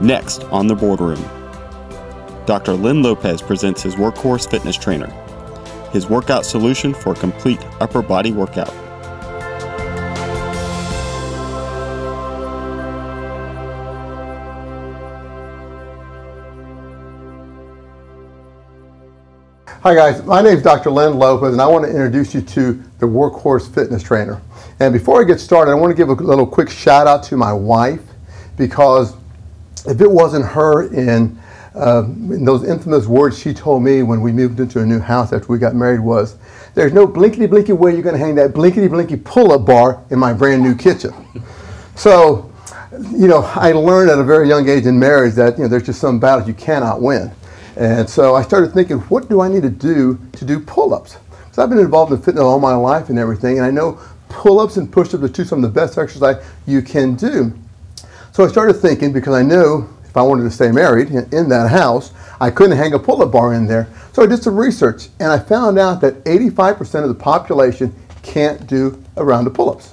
Next on the Boardroom, Dr. Len Lopez presents his Workhorse Fitness Trainer, his workout solution for a complete upper body workout. Hi guys, my name is Dr. Len Lopez and I want to introduce you to the Workhorse Fitness Trainer. And before I get started, I want to give a little quick shout out to my wife, because if it wasn't her in those infamous words she told me when we moved into a new house after we got married was, there's no blinkety blinky way you're going to hang that blinkety blinky pull-up bar in my brand new kitchen. So, I learned at a very young age in marriage that there's just some battles you cannot win. And so I started thinking, what do I need to do pull-ups? Because I've been involved in fitness all my life and everything, and I know pull-ups and push-ups are some of the best exercise you can do. So I started thinking, because I knew if I wanted to stay married in that house, I couldn't hang a pull-up bar in there. So I did some research, and I found out that 85% of the population can't do a round of pull-ups.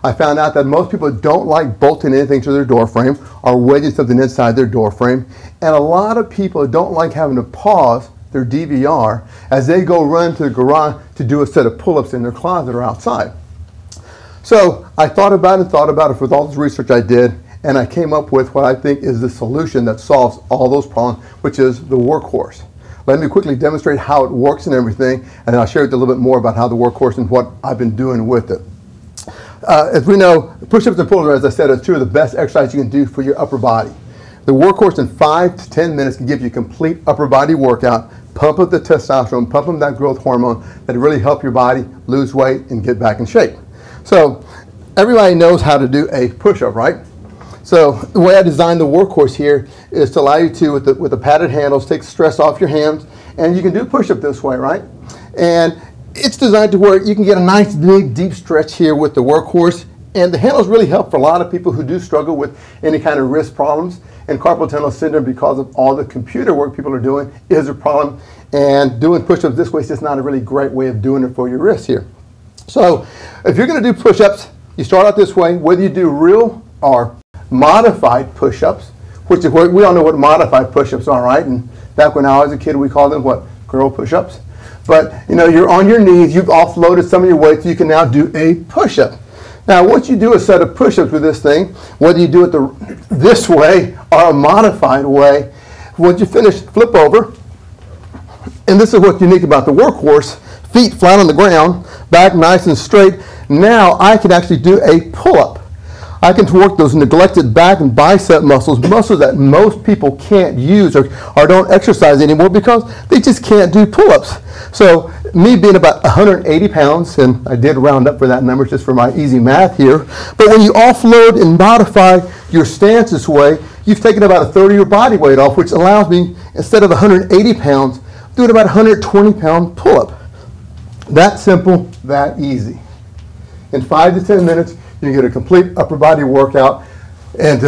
I found out that most people don't like bolting anything to their door frame or wedging something inside their door frame. And a lot of people don't like having to pause their DVR as they go run to the garage to do a set of pull-ups in their closet or outside. So I thought about it with all this research I did, and I came up with what I think is the solution that solves all those problems, which is the Workhorse. Let me quickly demonstrate how it works and everything, and then I'll share with you a little bit more about how the Workhorse and what I've been doing with it. As we know, push-ups and pull-ups, as I said, are two of the best exercises you can do for your upper body. The Workhorse in 5 to 10 minutes can give you a complete upper body workout, pump up the testosterone, pump up that growth hormone that really help your body lose weight and get back in shape. So everybody knows how to do a push-up, right? So the way I designed the Workhorse here is to allow you to, with the padded handles, take the stress off your hands, and you can do push-up this way, right? And it's designed to where you can get a nice big deep stretch here with the Workhorse, and the handles really help for a lot of people who do struggle with any kind of wrist problems, and carpal tunnel syndrome, because of all the computer work people are doing, is a problem, and doing push-ups this way is just not a really great way of doing it for your wrists here. So if you're going to do push-ups, you start out this way, whether you do real or modified push-ups, which is what we all know what modified push-ups are, right? And back when I was a kid, we called them what? Girl push-ups. But you're on your knees, you've offloaded some of your weight, so you can now do a push-up. Now, once you do a set of push-ups with this thing, whether you do it this way or a modified way, once you finish, flip over. And this is what's unique about the Workhorse. Feet flat on the ground, back nice and straight. Now I can actually do a pull-up. I can work those neglected back and bicep muscles that most people can't use or don't exercise anymore because they just can't do pull-ups. So me being about 180 pounds, and I did round up for that number just for my easy math here, but when you offload and modify your stance this way, you've taken about a third of your body weight off, which allows me, instead of 180 pounds, doing about 120 pound pull-up. That simple, that easy. In 5 to 10 minutes, you can get a complete upper body workout and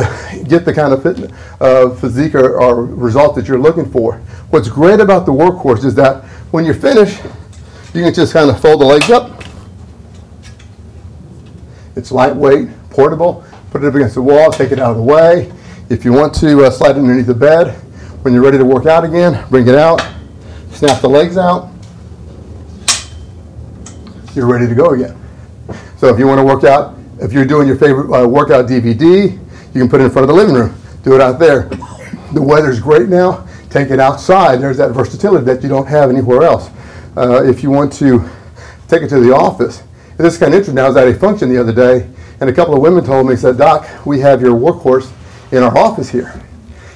get the kind of physique or result that you're looking for. What's great about the Workhorse is that when you're finished, you can just kind of fold the legs up. It's lightweight, portable. Put it up against the wall, take it out of the way. If you want to slide it underneath the bed, when you're ready to work out again, bring it out, snap the legs out. You're ready to go again. So if you want to work out, if you're doing your favorite workout DVD, you can put it in front of the living room. Do it out there. The weather's great now. Take it outside. There's that versatility that you don't have anywhere else. If you want to take it to the office. And this is kind of interesting. I was at a function the other day, and a couple of women told me, said, "Doc, we have your Workhorse in our office here."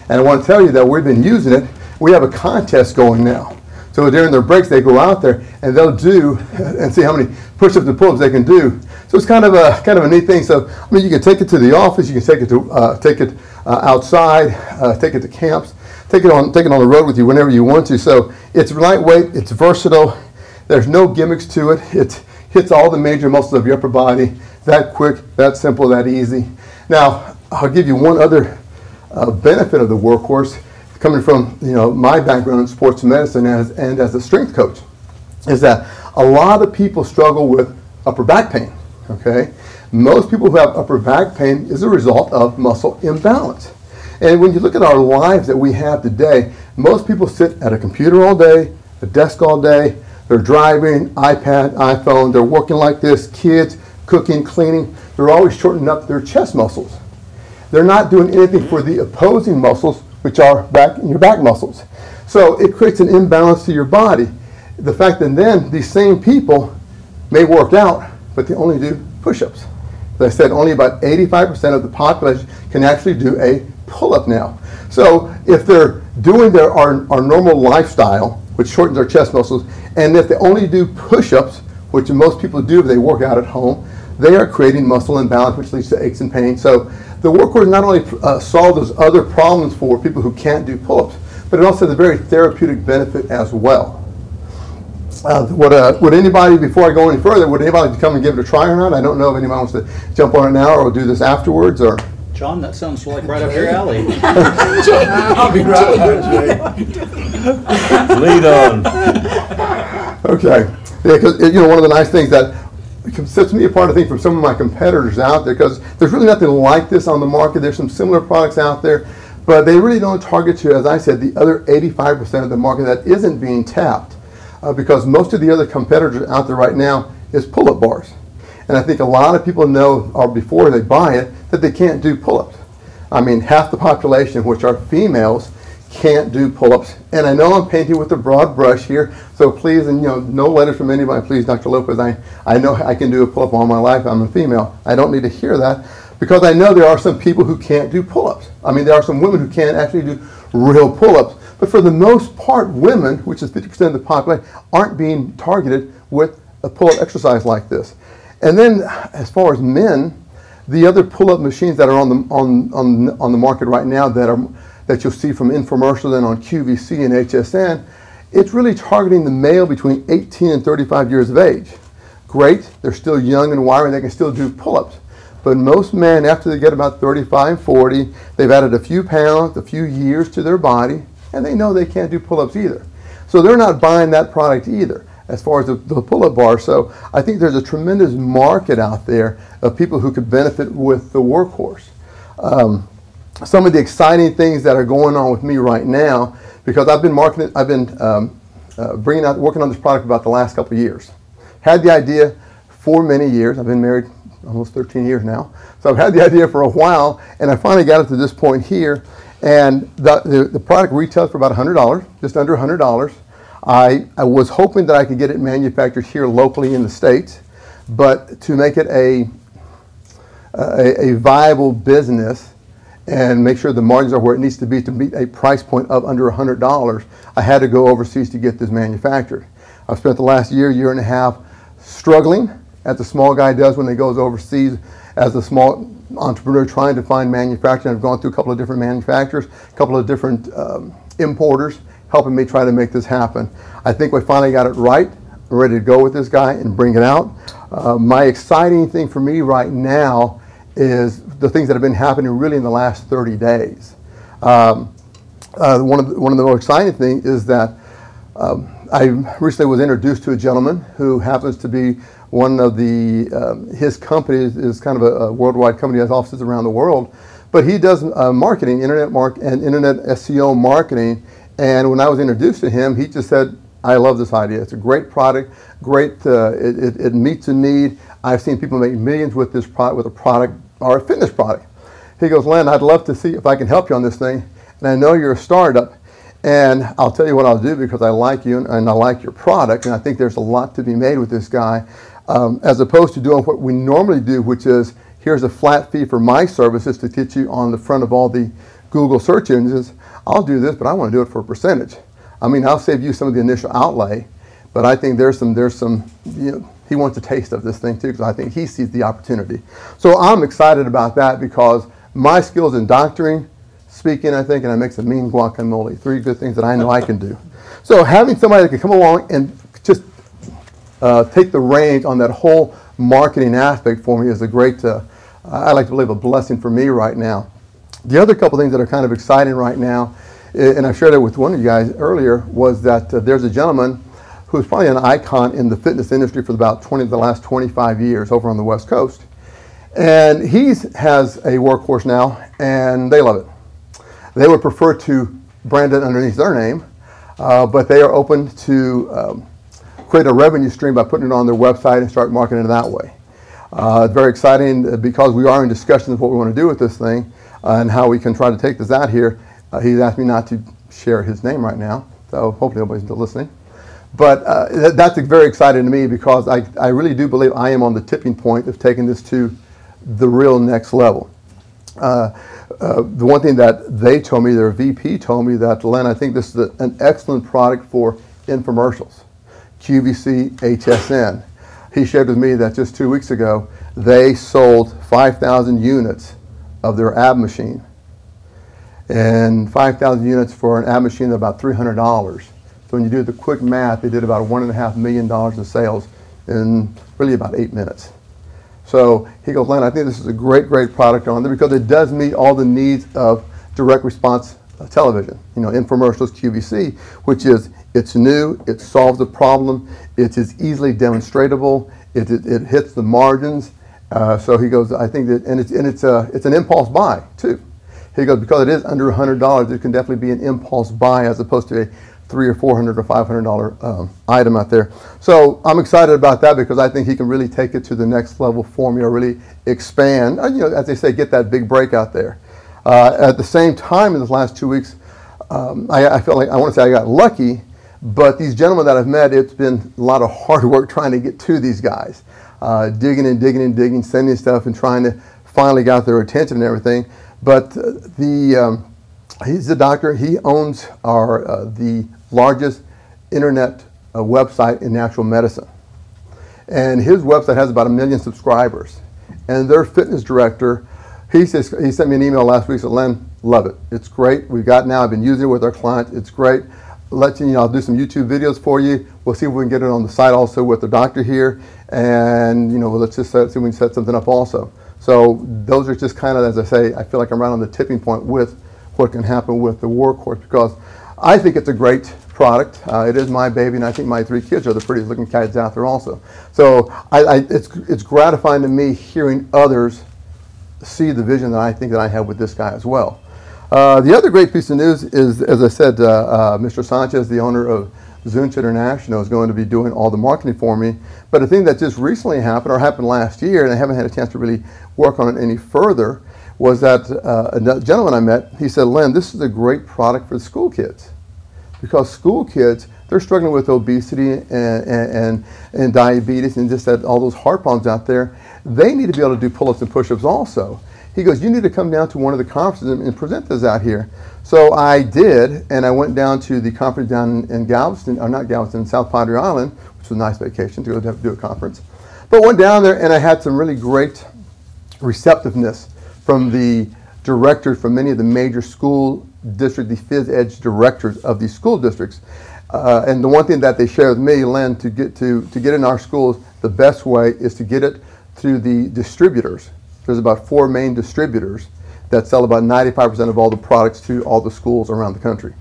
And I want to tell you that we've been using it. We have a contest going now. So during their breaks, they go out there and they'll do and see how many push-ups and pull-ups they can do. So it's kind of a neat thing. So I mean, you can take it to the office, you can take it outside, take it to camps, take it on the road with you whenever you want to. So it's lightweight, it's versatile. There's no gimmicks to it. It hits all the major muscles of your upper body. That quick, that simple, that easy. Now I'll give you one other benefit of the Workhorse. Coming from my background in sports medicine and as a strength coach, is that a lot of people struggle with upper back pain. Okay, most people who have upper back pain is a result of muscle imbalance. And when you look at our lives that we have today, most people sit at a computer all day, a desk all day, they're driving, iPad, iPhone, they're working like this, kids, cooking, cleaning, they're always shortening up their chest muscles. They're not doing anything for the opposing muscles, which are your back muscles. So it creates an imbalance to your body. The fact that then these same people may work out, but they only do push-ups. As I said, only about 85% of the population can actually do a pull-up now. So if they're doing our normal lifestyle, which shortens our chest muscles, and if they only do push-ups, which most people do if they work out at home, they are creating muscle imbalance, which leads to aches and pains. So the workhorse not only solves those other problems for people who can't do pull-ups, but it also has a very therapeutic benefit as well. Would anybody, before I go any further, would anybody like to come and give it a try or not? I don't know if anybody wants to jump on it now or we'll do this afterwards. Or John, that sounds like right up your alley. I'll be right there, Jay. Lead on. Okay. Yeah, because one of the nice things that sets me apart, I think, from some of my competitors out there, because there's really nothing like this on the market. There's some similar products out there, but they really don't target you, as I said, the other 85% of the market that isn't being tapped. Because most of the other competitors out there right now is pull-up bars. And I think a lot of people know, or before they buy it, that they can't do pull-ups. I mean, half the population, which are females, can't do pull-ups. And I know I'm painting with a broad brush here, so please, and no letters from anybody, please, Dr. Lopez, I know I can do a pull-up all my life, I'm a female. I don't need to hear that, because I know there are some people who can't do pull-ups. I mean, there are some women who can't actually do real pull-ups. But for the most part, women, which is 50% of the population, aren't being targeted with a pull-up exercise like this. And then, as far as men, the other pull-up machines that are on the market right now that you'll see from infomercials and on QVC and HSN, it's really targeting the male between 18 and 35 years of age. Great, they're still young and wiry, and they can still do pull-ups. But most men, after they get about 35, 40, they've added a few pounds, a few years to their body, and they know they can't do pull-ups either. So they're not buying that product either as far as the pull-up bar. So I think there's a tremendous market out there of people who could benefit with the workhorse. Some of the exciting things that are going on with me right now, because I've been working on this product about the last couple of years. Had the idea for many years. I've been married almost 13 years now. So I've had the idea for a while, and I finally got it to this point here. And the product retails for about $100, just under $100. I was hoping that I could get it manufactured here locally in the States, but to make it a viable business and make sure the margins are where it needs to be to meet a price point of under $100, I had to go overseas to get this manufactured. I've spent the last year and a half struggling, as the small guy does when he goes overseas as a small entrepreneur trying to find manufacturing. I've gone through a couple of different manufacturers, a couple of different importers, helping me try to make this happen. I think we finally got it right. We're ready to go with this guy and bring it out. My exciting thing for me right now is the things that have been happening really in the last 30 days. One of the most exciting things is that I recently was introduced to a gentleman who happens to be one of his company is kind of a worldwide company, has offices around the world, but he does marketing, internet SEO marketing. And when I was introduced to him, he just said, I love this idea. It's a great product, it meets a need. I've seen people make millions with this product, with a product or a fitness product. He goes, Len, I'd love to see if I can help you on this thing. And I know you're a startup, and I'll tell you what I'll do because I like you and I like your product, and I think there's a lot to be made with this guy, as opposed to doing what we normally do, which is here's a flat fee for my services to get you on the front of all the Google search engines. I'll do this, but I want to do it for a percentage. I mean, I'll save you some of the initial outlay, but I think there's some, he wants a taste of this thing too, because I think he sees the opportunity. So I'm excited about that because my skills in doctoring, speaking, I think, and I make some mean guacamole, 3 good things that I know I can do. So having somebody that can come along and just take the reins on that whole marketing aspect for me is a great, I like to believe, a blessing for me right now. The other couple things that are kind of exciting right now, and I shared it with one of you guys earlier, was that there's a gentleman who's probably an icon in the fitness industry for about the last 25 years over on the West Coast. And he has a workhorse now, and they love it. They would prefer to brand it underneath their name, but they are open to create a revenue stream by putting it on their website and start marketing it that way. It's very exciting because we are in discussions of what we want to do with this thing and how we can try to take this out here. He's asked me not to share his name right now, so hopefully nobody's still listening. But that's very exciting to me because I really do believe I am on the tipping point of taking this to the real next level. The one thing that they told me, their VP told me that, Len, I think this is an excellent product for infomercials, QVC, HSN. He shared with me that just 2 weeks ago, they sold 5,000 units of their ad machine. And 5,000 units for an ad machine is about $300. So when you do the quick math, they did about $1.5 million in sales in really about 8 minutes. So he goes, Len, I think this is a great, great product on there because it does meet all the needs of direct response television. You know, infomercials, QVC, which is, it's new, it solves a problem, it is easily demonstratable, it hits the margins. So he goes, I think that, and it's an impulse buy too. He goes, because it is under $100, it can definitely be an impulse buy as opposed to a $300 or $400 or $500 item out there. So I'm excited about that because I think he can really take it to the next level for me, or really expand, you know, as they say, get that big break out there. At the same time, in the last 2 weeks, I felt like, I want to say I got lucky, but these gentlemen that I've met, it's been a lot of hard work trying to get to these guys. Digging and digging and digging, sending stuff and trying to finally get their attention and everything. But he's the doctor. He owns the largest internet website in natural medicine. And his website has about 1 million subscribers. And their fitness director, he sent me an email last week, said, Len, love it. It's great. We've got now, I've been using it with our clients. It's great. I'll do some YouTube videos for you. We'll see if we can get it on the site also with the doctor here. And, you know, let's just see if we can set something up also. So those are just kind of, as I say, I feel like I'm right on the tipping point with what can happen with the workhorse, because I think it's a great product. It is my baby, and I think my 3 kids are the prettiest looking kids out there also. So it's gratifying to me hearing others see the vision that I think that I have with this guy as well. The other great piece of news is, as I said, Mr. Sanchez, the owner of Zunch International, is going to be doing all the marketing for me. But a thing that just recently happened, or happened last year, and I haven't had a chance to really work on it any further, was that a gentleman I met, he said, Len, this is a great product for school kids. Because school kids, they're struggling with obesity and diabetes and just all those heart problems out there. They need to be able to do pull-ups and push-ups also. He goes, you need to come down to one of the conferences and present this out here. So I did, and I went down to the conference down in Galveston, or not Galveston, South Padre Island, which was a nice vacation to go to do a conference. But went down there, and I had some really great receptiveness from the directors from many of the major school districts, the phys ed directors of these school districts. And the one thing that they shared with me, Len, to get in our schools, the best way is to get it through the distributors. There's about 4 main distributors that sell about 95% of all the products to all the schools around the country.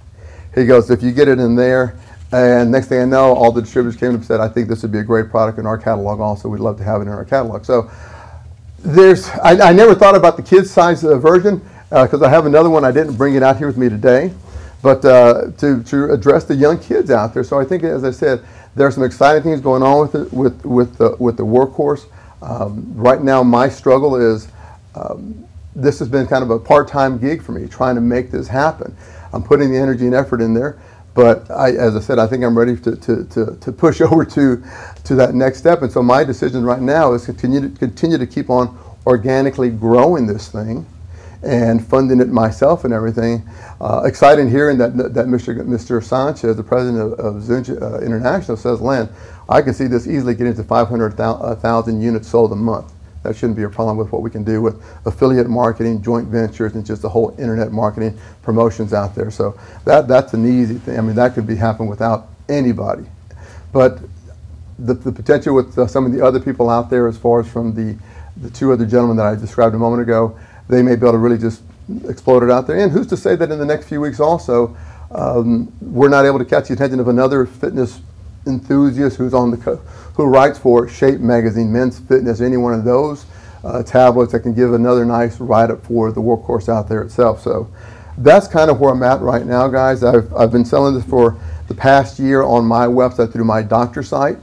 He goes, if you get it in there, and next thing I know, all the distributors came and said, I think this would be a great product in our catalog also. We'd love to have it in our catalog. So I never thought about the kids size version because I have another one. I didn't bring it out here with me today, but to address the young kids out there. So I think, as I said, there are some exciting things going on with it, with the workhorse. Right now, my struggle is this has been kind of a part-time gig for me, trying to make this happen. I'm putting the energy and effort in there, but as I said, I think I'm ready to push over to that next step. And so my decision right now is continue to keep on organically growing this thing and funding it myself and everything. Exciting hearing that Mr. Sanchez, the president of Zunch International, says, Len, I can see this easily getting to 500,000 units sold a month. That shouldn't be a problem with what we can do with affiliate marketing, joint ventures, and just the whole internet marketing promotions out there. So that's an easy thing. I mean, that could be happening without anybody. But the potential with some of the other people out there, as far as from the 2 other gentlemen that I described a moment ago, they may be able to really just explode it out there. And who's to say that in the next few weeks also, we're not able to catch the attention of another fitness enthusiast who writes for Shape Magazine, Men's Fitness, any one of those tablets that can give another nice write-up for the workhorse out there itself. So that's kind of where I'm at right now, guys. I've been selling this for the past year on my website through my doctor site.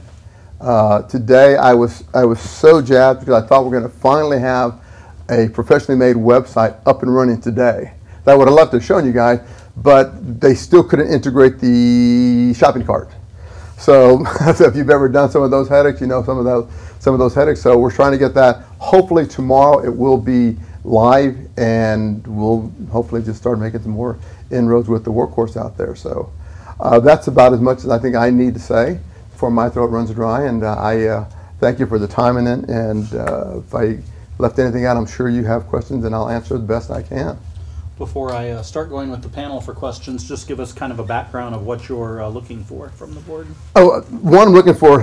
Today I was so jazzed because I thought we're going to finally have a professionally made website up and running today. That I would have loved to have shown you guys, but they still couldn't integrate the shopping cart. So if you've ever done some of those headaches, you know some of those headaches. So we're trying to get that. Hopefully tomorrow it will be live, and we'll hopefully just start making some more inroads with the workhorse out there. So that's about as much as I think I need to say before my throat runs dry. And I thank you for the time in it. And if I left anything out, I'm sure you have questions, and I'll answer the best I can. Before I start going with the panel for questions, just give us kind of a background of what you're looking for from the board. Oh, one, I'm looking for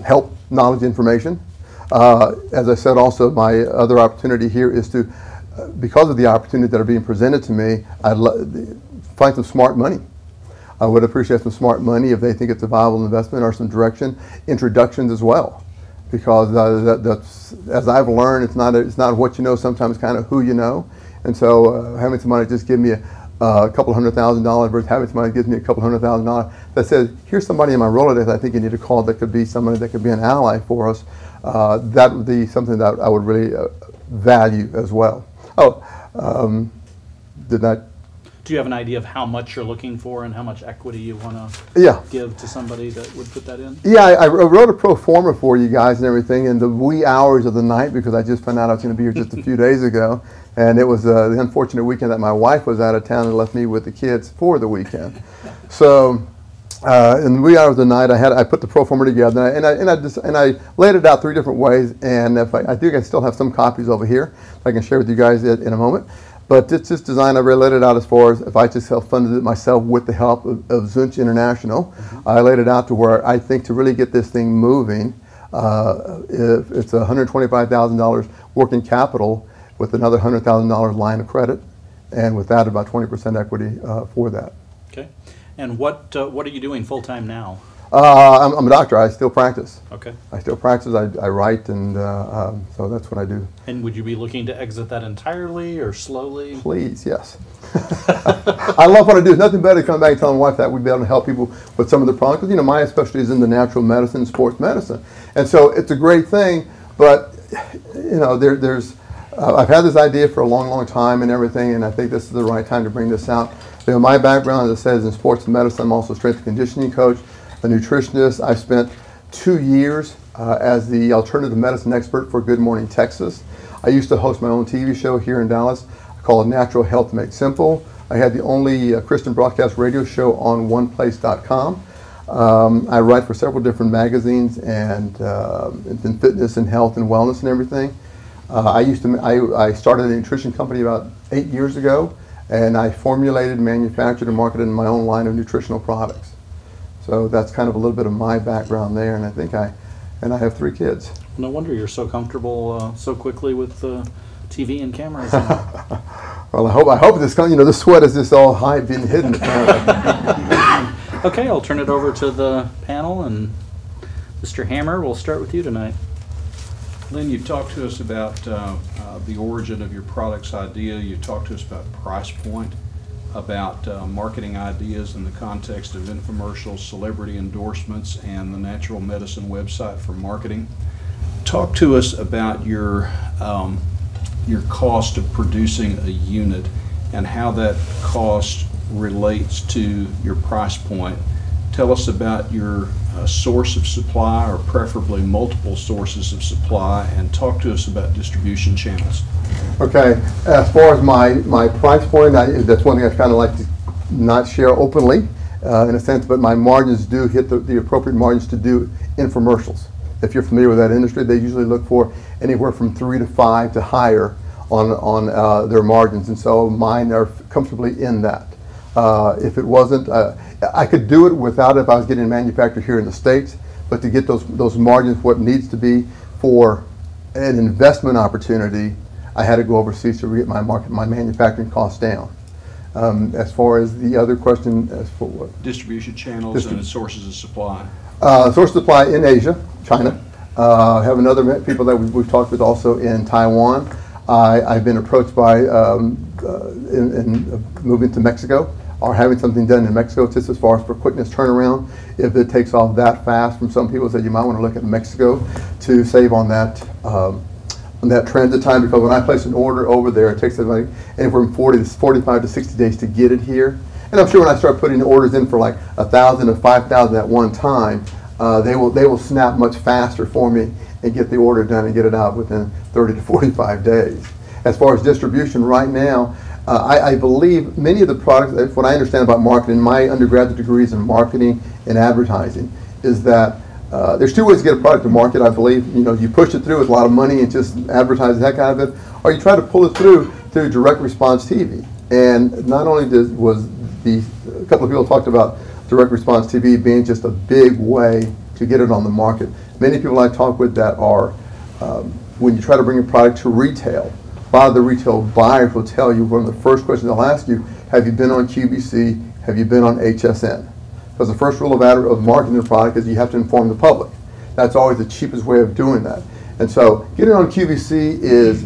help, knowledge, information. As I said, also my other opportunity here is to, because of the opportunities that are being presented to me, I'd find some smart money. I would appreciate some smart money if they think it's a viable investment, or some direction, introductions as well. Because that's, as I've learned, it's not what you know, sometimes kind of who you know. And so having somebody just give me a couple $100,000 versus having somebody gives me a couple $100,000 that says, here's somebody in my Rolodex I think you need to call that could be somebody that could be an ally for us, that would be something that I would really value as well. Oh, Do you have an idea of how much you're looking for and how much equity you want to give to somebody that would put that in? Yeah, I wrote a pro forma for you guys and everything in the wee hours of the night, because I just found out I was going to be here just a few days ago. And it was the unfortunate weekend that my wife was out of town and left me with the kids for the weekend. So in the wee hours of the night, I put the pro forma together, and I laid it out 3 different ways. And if I think I still have some copies over here I can share with you guys in a moment. But it's just designed, I really laid it out as far as if I just self-funded it myself with the help of Zunch International. I laid it out to where I think to really get this thing moving, if it's $125,000 working capital with another $100,000 line of credit, and with that about 20% equity for that. Okay. And what are you doing full-time now? I'm a doctor. I still practice. Okay. I still practice. I write, and so that's what I do. And would you be looking to exit that entirely or slowly? Please, yes. I love what I do. There's nothing better than coming back and telling my wife that we'd be able to help people with some of the problems. Because, you know, my specialty is in the natural medicine, sports medicine. And so it's a great thing, but, you know, there's I've had this idea for a long, long time and everything, and I think this is the right time to bring this out. You know, my background, as I said, is in sports medicine. I'm also a strength and conditioning coach, a nutritionist. I've spent 2 years as the alternative medicine expert for Good Morning Texas. I used to host my own TV show here in Dallas called Natural Health Made Simple. I had the only Christian broadcast radio show on oneplace.com. I write for several different magazines and in fitness and health and wellness and everything. I started a nutrition company about 8 years ago, and I formulated, manufactured, and marketed my own line of nutritional products. So that's kind of a little bit of my background there, and I think I have 3 kids. No wonder you're so comfortable so quickly with TV and cameras. Well, I hope this, you know, the sweat is just all being hidden. Okay, I'll turn it over to the panel, and Mr. Hammer, we'll start with you tonight. Lynn, you talked to us about the origin of your product's idea. You talked to us about price point, about marketing ideas in the context of infomercials, celebrity endorsements, and the natural medicine website for marketing. Talk to us about your cost of producing a unit and how that cost relates to your price point. Tell us about your source of supply, or preferably multiple sources of supply, and talk to us about distribution channels. Okay, as far as my price point, that's one thing I kind of like to not share openly in a sense, but my margins do hit the appropriate margins to do infomercials. If you're familiar with that industry, they usually look for anywhere from 3 to 5 to higher on their margins, and so mine are comfortably in that. If it wasn't, I could do it without it if I was getting manufactured here in the States, but to get those margins, what needs to be for an investment opportunity, I had to go overseas to get my manufacturing costs down. As far as the other question, as for what? Distribution channels and sources of supply. Source of supply in Asia, China. Have another people that we've talked with also in Taiwan. I've been approached by in moving to Mexico or having something done in Mexico, just as far as for quickness turnaround. If it takes off that fast, from some people said you might want to look at Mexico to save on that transit time, because when I place an order over there, it takes like anywhere from 45 to 60 days to get it here. And I'm sure when I start putting orders in for like 1,000 to 5,000 at one time, they will snap much faster for me and get the order done and get it out within 30 to 45 days. As far as distribution right now, I believe many of the products, what I understand about marketing, my undergraduate degrees in marketing and advertising, is that there's two ways to get a product to market, I believe. You know, you push it through with a lot of money and just advertise the heck out of it, or you try to pull it through direct response TV. And not only was a couple of people talked about direct response TV being just a big way to get it on the market. Many people I talk with that are, when you try to bring a product to retail, a lot of the retail buyers will tell you, one of the first questions they'll ask you, have you been on QVC, have you been on HSN? Because the first rule of marketing a product is you have to inform the public. That's always the cheapest way of doing that. And so getting on QVC is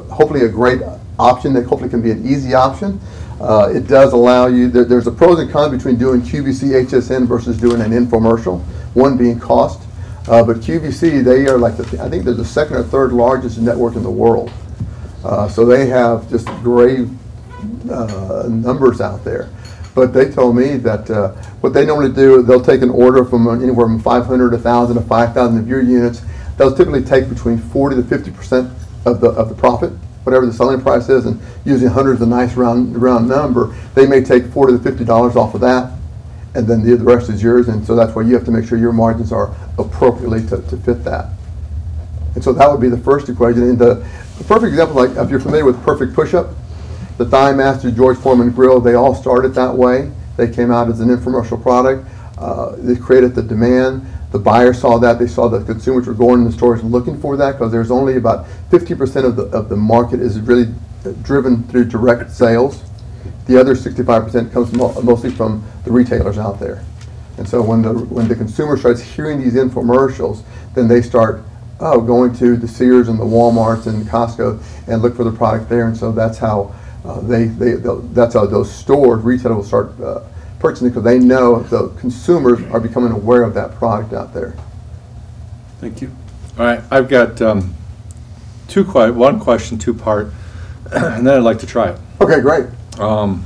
hopefully a great option that hopefully can be an easy option. It does allow you, there's a pros and cons between doing QVC HSN versus doing an infomercial, one being cost. But QVC, they are like, I think they're the second or third largest network in the world. So they have just great numbers out there. But they told me that what they normally do, they'll take an order from anywhere from 500, 1,000 to 5,000 of your units. They'll typically take between 40 to 50% of the profit, whatever the selling price is, and using 100 is a nice round number. They may take $40 to $50 off of that, and then the rest is yours. And so that's why you have to make sure your margins are appropriately to fit that. And so that would be the first equation. And the perfect example, like if you're familiar with Perfect Push-Up, the Thigh Master, George Foreman Grill, they all started that way. They came out as an infomercial product. They created the demand. The buyers saw that. They saw that consumers were going in the stores looking for that, because there's only about 50% of the market is really driven through direct sales. The other 65% comes mostly from the retailers out there. And so when the consumer starts hearing these infomercials, then they start going to the Sears and the Walmarts and Costco and look for the product there. And so that's how that's how those stores, retailers will start purchasing, because they know the consumers are becoming aware of that product out there. Thank you. All right, I've got one question, two-part, and then I'd like to try it. Okay, great. Number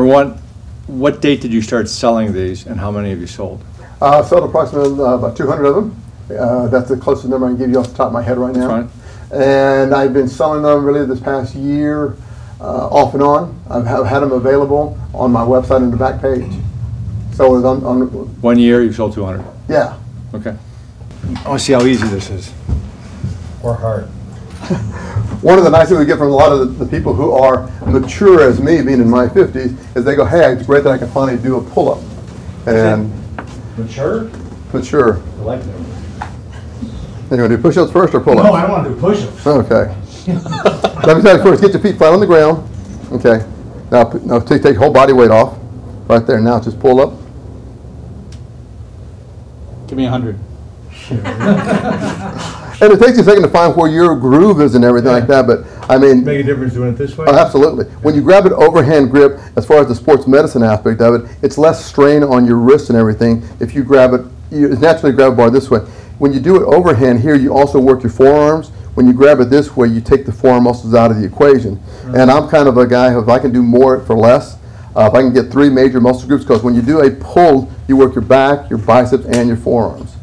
one, what date did you start selling these, and how many have you sold? I've sold approximately about 200 of them. That's the closest number I can give you off the top of my head right now. That's fine. And I've been selling them really this past year, off and on. I've had them available on my website in the back page. So it's on 1 year, you've sold 200? Yeah. Okay. I want to see how easy this is. Or hard. One of the nice things we get from a lot of the people who are mature as me, being in my 50s, is they go, hey, it's great that I can finally do a pull-up. And Mature? mature. I like that. You want to do push-ups first or pull-ups? No, I don't want to do push-ups. Okay. Let me tell you first, get your feet flat on the ground. Okay. Now take whole body weight off. Right there. Now just pull up. Give me 100. And it takes you a second to find where your groove is and everything like that, but I mean... Make a difference doing it this way? Oh, absolutely. When you grab it overhand grip, as far as the sports medicine aspect of it, it's less strain on your wrist and everything. If you grab it, it's naturally grabbable this way. When you do it overhand here, you also work your forearms. When you grab it this way, you take the forearm muscles out of the equation. Mm-hmm. And I'm kind of a guy, if I can do more for less, if I can get 3 major muscle groups, because when you do a pull, you work your back, your biceps, and your forearms.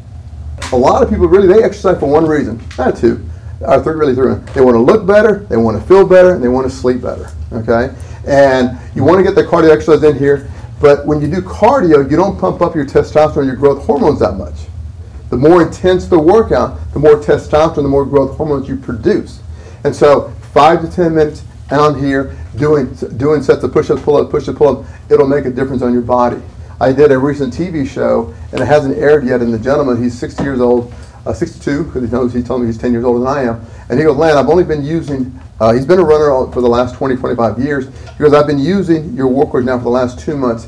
A lot of people really, they exercise for one reason, not two, or three. They want to look better, they want to feel better, and they want to sleep better, okay? And you want to get the cardio exercise in here, but when you do cardio, you don't pump up your testosterone and your growth hormones that much. The more intense the workout, the more testosterone, the more growth hormones you produce. And so 5 to 10 minutes down here doing sets of push-ups, pull-ups, push-ups, pull-ups, it'll make a difference on your body. I did a recent TV show, and it hasn't aired yet, and the gentleman, he's 60 years old, 62, because he told me he's 10 years older than I am, and he goes, Len, I've only been using, he's been a runner for the last 20, 25 years, because I've been using your workhorse now for the last 2 months.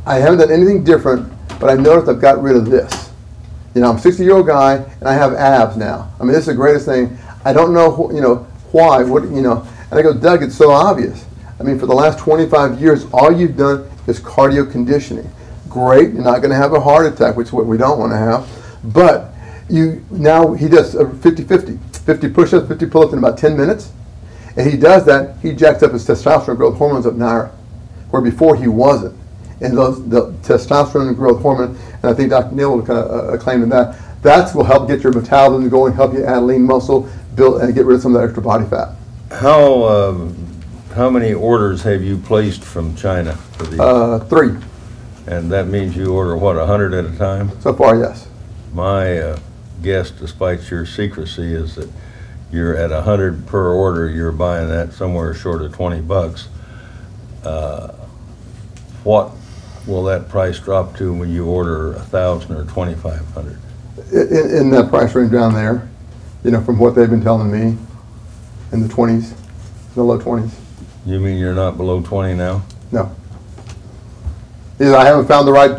I haven't done anything different, but I noticed I've got rid of this. You know, I'm a 60-year-old guy, and I have abs now. I mean, this is the greatest thing. I don't know, why. And I go, Doug, it's so obvious. I mean, for the last 25 years, all you've done is cardio conditioning. Great, you're not going to have a heart attack, which is what we don't want to have. But now he does 50-50, 50 push-ups, 50 pull-ups in about 10 minutes. And he does that, he jacks up his testosterone growth hormones up Naira, where before he wasn't. And the testosterone and growth hormone, and I think Dr. Neal will kind of claim that, that will help get your metabolism going, help you add lean muscle, build, and get rid of some of that extra body fat. How many orders have you placed from China for these? 3. And that means you order, what, 100 at a time? So far, yes. My guess, despite your secrecy, is that you're at 100 per order, you're buying that somewhere short of $20. What will that price drop to when you order 1,000 or 2,500? In that price range down there, from what they've been telling me, in the 20s, the low 20s. You mean you're not below 20 now? No. Either I haven't found the right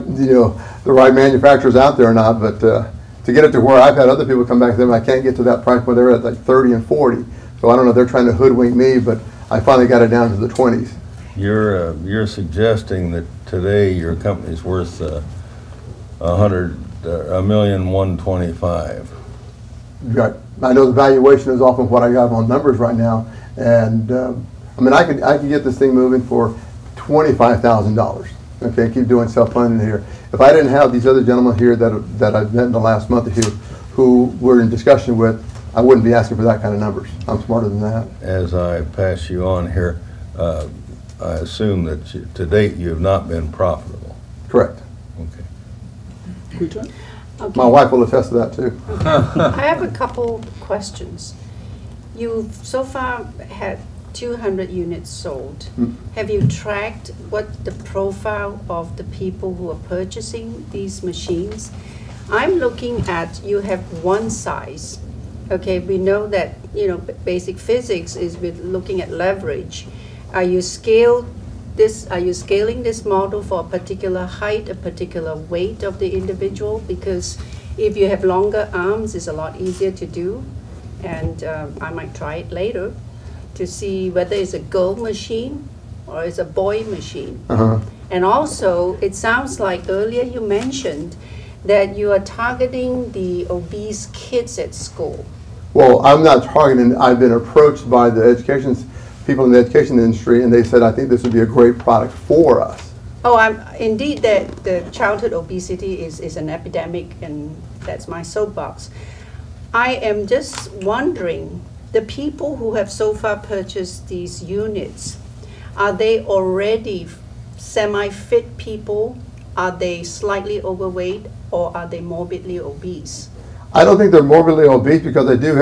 manufacturers out there or not, but to get it to where I've had other people come back to them, I can't get to that price where they're at like 30 and 40. So I don't know, they're trying to hoodwink me, but I finally got it down to the 20s. You're suggesting that today your company's worth $1,125,000. Right. I know the valuation is off of what I got on numbers right now, and I mean I could get this thing moving for $25,000. Okay, keep doing self-funding here. If I didn't have these other gentlemen here that I've met in the last month or two, who we're in discussion with, I wouldn't be asking for that kind of numbers. I'm smarter than that. As I pass you on here, I assume that to date you have not been profitable. Correct. Okay. Okay. My wife will attest to that too. I have a couple questions. You've so far had 200 units sold. Have you tracked what the profile of the people who are purchasing these machines? I'm looking at, you have one size. Okay, we know that, basic physics is with looking at leverage. Are you scaling this model for a particular height, a particular weight of the individual? Because if you have longer arms, it's a lot easier to do. And I might try it later to see whether it's a girl machine or it's a boy machine. And also, it sounds like earlier you mentioned that you are targeting the obese kids at school. Well, I'm not targeting. I've been approached by the people in the education industry, and they said, I think this would be a great product for us. Oh, indeed, the childhood obesity is an epidemic, and that's my soapbox. I am just wondering, the people who have so far purchased these units, are they already semi-fit people? Are they slightly overweight, or are they morbidly obese? I don't think they're morbidly obese, because I do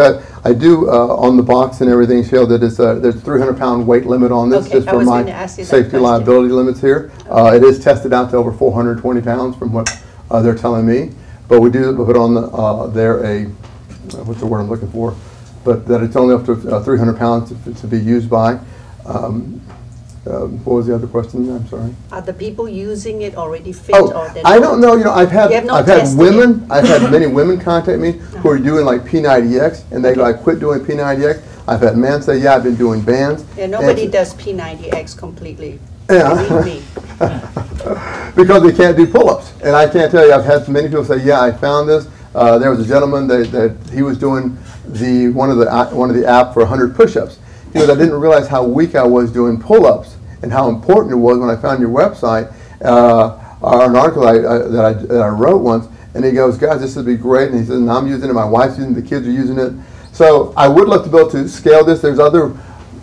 on the box and everything show that there's a 300-pound weight limit on this, just for my safety liability limits here. It is tested out to over 420 pounds from what they're telling me, but we do put on what's the word I'm looking for, but that it's only up to 300 pounds to be used by. What was the other question? I'm sorry. Are the people using it already fit? Oh, I don't know. I've had women. I've had many women contact me who are doing like P90X, and they go, I quit doing P90X. I've had men say, yeah, I've been doing bands. Yeah, nobody does P90X completely. Yeah. Believe me. Because they can't do pull-ups, and I can't tell you. I've had many people say, yeah, I found this. There was a gentleman that he was doing one of the app for 100 push-ups. He goes, I didn't realize how weak I was doing pull-ups and how important it was when I found your website, or an article that I wrote once. And he goes, guys, this would be great. And he says, and I'm using it, my wife's using it, the kids are using it. So I would love to be able to scale this. There's other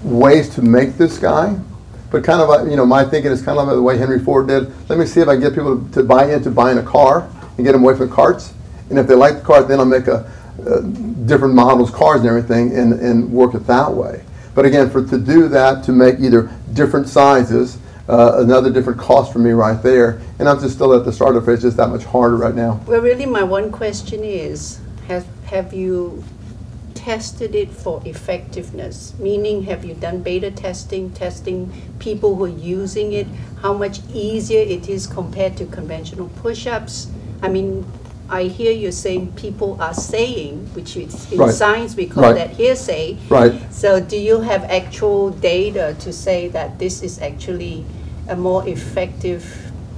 ways to make this guy, but kind of, my thinking is kind of like the way Henry Ford did. Let me see if I can get people to buy into buying a car and get them away from carts. And if they like the car, then I'll make different models, cars and everything, and work it that way. But again, to do that, to make either different sizes, another different cost for me right there. And I'm just still at the startup phase, just that much harder right now. Well, really, my one question is, have you tested it for effectiveness? Meaning, have you done beta testing people who are using it, how much easier it is compared to conventional push-ups? I mean, I hear you saying people are saying, which is in Right. science we call Right. that hearsay. Right. So do you have actual data to say that this is actually a more effective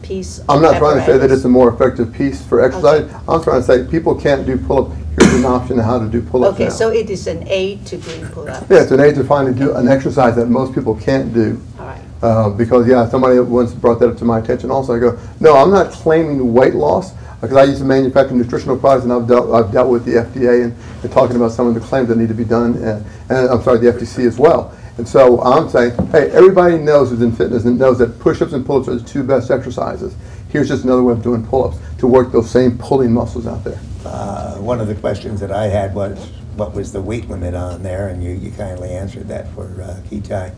piece of I'm not trying to say that apparatus? it's a more effective piece for exercise. Okay. I'm trying to say people can't do pull-up. Here's an option on how to do pull-ups Okay, now. so it is an aid to doing pull-ups. Yeah, it's an aid to finally do an exercise that most people can't do. All right. Because, yeah, somebody once brought that up to my attention also. I go, no, I'm not claiming weight loss, because I used to manufacture nutritional products, and I've dealt with the FDA and talking about some of the claims that need to be done, and I'm sorry, the FTC as well. And so I'm saying, hey, everybody knows who's in fitness and knows that push-ups and pull-ups are the two best exercises. Here's just another way of doing pull-ups to work those same pulling muscles out there. One of the questions that I had was, what was the weight limit on there? And you kindly answered that for Kitai.